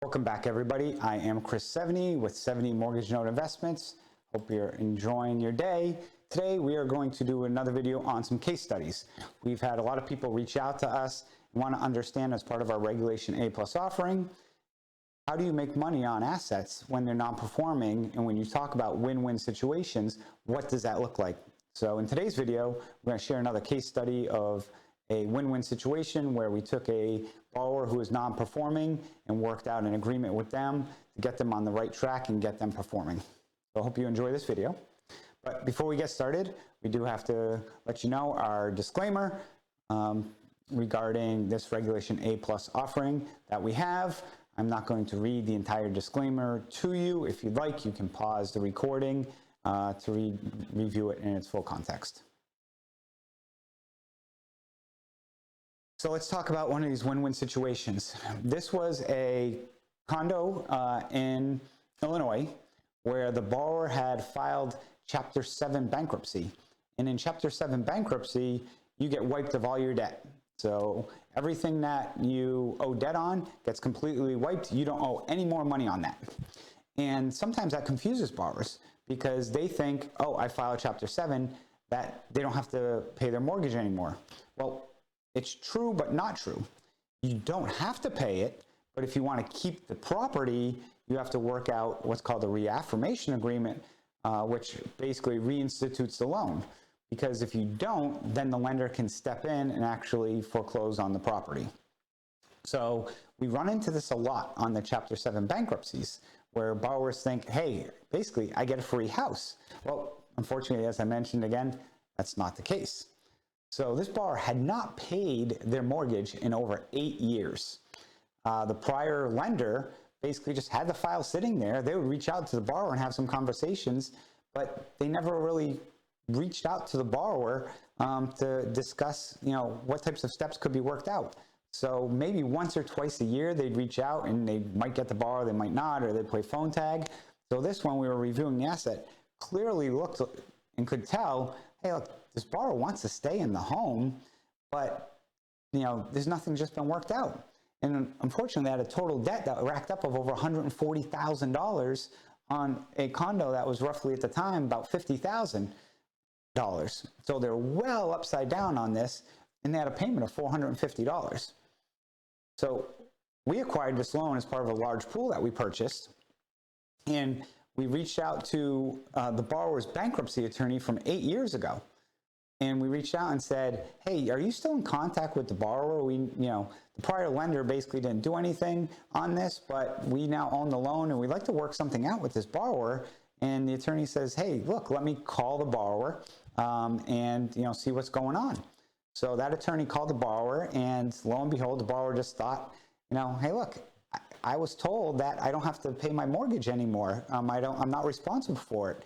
Welcome back, everybody. I am Chris Sevigny with Sevigny Mortgage Note Investments. Hope you're enjoying your day. Today, we are going to do another video on some case studies. We've had a lot of people reach out to us and want to understand, as part of our Regulation A+ offering, how do you make money on assets when they're non-performing? And when you talk about win-win situations, what does that look like? So in today's video, we're going to share another case study of a win-win situation where we took a borrower who is non-performing and worked out an agreement with them to get them on the right track and get them performing. So I hope you enjoy this video. But before we get started, we do have to let you know our disclaimer regarding this Regulation A+ offering that we have. I'm not going to read the entire disclaimer to you. If you'd like, you can pause the recording to review it in its full context. So let's talk about one of these win-win situations. This was a condo in Illinois where the borrower had filed Chapter 7 bankruptcy. And in Chapter 7 bankruptcy, you get wiped of all your debt. So everything that you owe debt on gets completely wiped. You don't owe any more money on that. And sometimes that confuses borrowers because they think, oh, I filed Chapter 7, that they don't have to pay their mortgage anymore. Well, it's true, but not true. You don't have to pay it, but if you want to keep the property, you have to work out what's called a reaffirmation agreement, which basically reinstitutes the loan. Because if you don't, then the lender can step in and actually foreclose on the property. So we run into this a lot on the Chapter 7 bankruptcies, where borrowers think, hey, basically, I get a free house. Well, unfortunately, as I mentioned again, that's not the case. So this borrower had not paid their mortgage in over 8 years. The prior lender basically just had the file sitting there. They would reach out to the borrower and have some conversations, but they never really reached out to the borrower to discuss, what types of steps could be worked out. So maybe once or twice a year, they'd reach out and they might get the borrower, they might not, or they'd play phone tag. So this one, we were reviewing the asset, clearly looked and could tell, hey, look, this borrower wants to stay in the home, but there's nothing just been worked out. And unfortunately, they had a total debt that racked up of over $140,000 on a condo that was roughly at the time about $50,000. So they're well upside down on this, and they had a payment of $450. So we acquired this loan as part of a large pool that we purchased, and we reached out to the borrower's bankruptcy attorney from 8 years ago. And we reached out and said, hey, are you still in contact with the borrower? The prior lender basically didn't do anything on this, but we now own the loan and we'd like to work something out with this borrower. And the attorney says, hey, look, let me call the borrower and see what's going on. So that attorney called the borrower, and lo and behold, the borrower just thought, hey, look, I was told that I don't have to pay my mortgage anymore. I'm not responsible for it.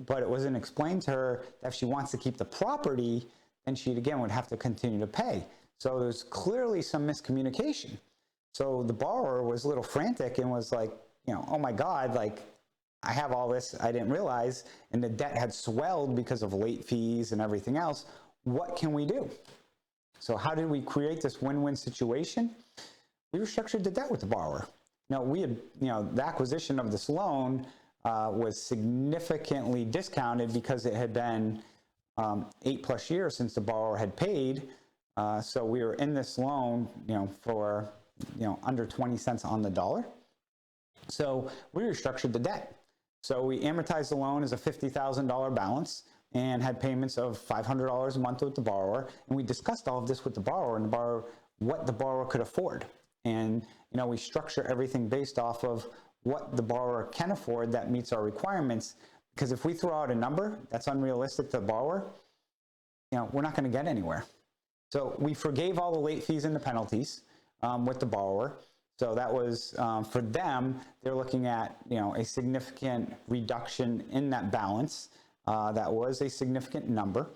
But it wasn't explained to her that if she wants to keep the property, then she again would have to continue to pay. So there's clearly some miscommunication. So the borrower was a little frantic and was like, oh my God, like I have all this, I didn't realize, and the debt had swelled because of late fees and everything else. What can we do? So how did we create this win-win situation? We restructured the debt with the borrower. We had, the acquisition of this loan was significantly discounted because it had been 8+ years since the borrower had paid. So we were in this loan, for, under 20 cents on the dollar. So we restructured the debt. So we amortized the loan as a $50,000 balance and had payments of $500 a month with the borrower. And we discussed all of this with the borrower and what the borrower could afford. And, we structure everything based off of what the borrower can afford that meets our requirements. Because if we throw out a number that's unrealistic to the borrower, we're not going to get anywhere. So we forgave all the late fees and the penalties with the borrower. So that was, for them, they're looking at, a significant reduction in that balance. That was a significant number.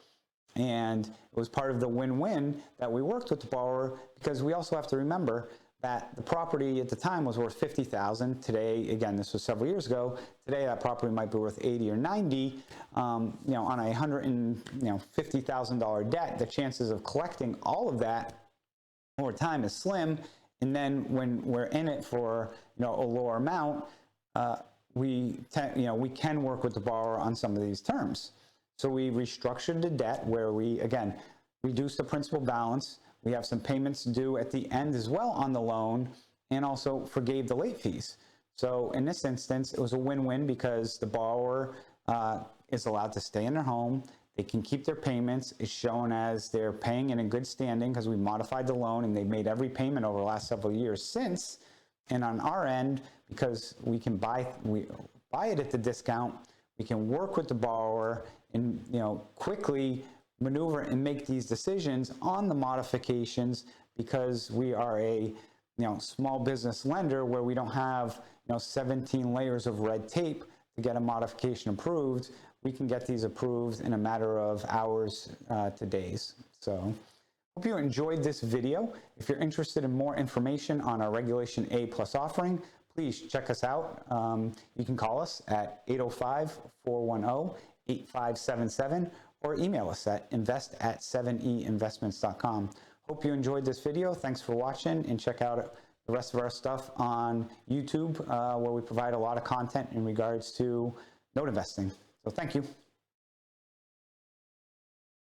And it was part of the win-win that we worked with the borrower, because we also have to remember that the property at the time was worth $50,000. Today, again, this was several years ago. Today, that property might be worth $80,000 or $90,000. On a $150,000 debt, the chances of collecting all of that over time is slim. And then when we're in it for a lower amount, we can work with the borrower on some of these terms. So we restructured the debt where we, again, reduced the principal balance. We have some payments due at the end as well on the loan, and also forgave the late fees. So in this instance, it was a win-win because the borrower is allowed to stay in their home. They can keep their payments. It's shown as they're paying in good standing because we modified the loan and they made every payment over the last several years since. And on our end, because we buy it at the discount, we can work with the borrower and quickly maneuver and make these decisions on the modifications, because we are a small business lender where we don't have 17 layers of red tape to get a modification approved. We can get these approved in a matter of hours to days. So hope you enjoyed this video. If you're interested in more information on our Regulation A+ offering, please check us out. You can call us at 805-410-8577 or email us at invest@7einvestments.com. Hope you enjoyed this video. Thanks for watching, and check out the rest of our stuff on YouTube, where we provide a lot of content in regards to note investing. So thank you.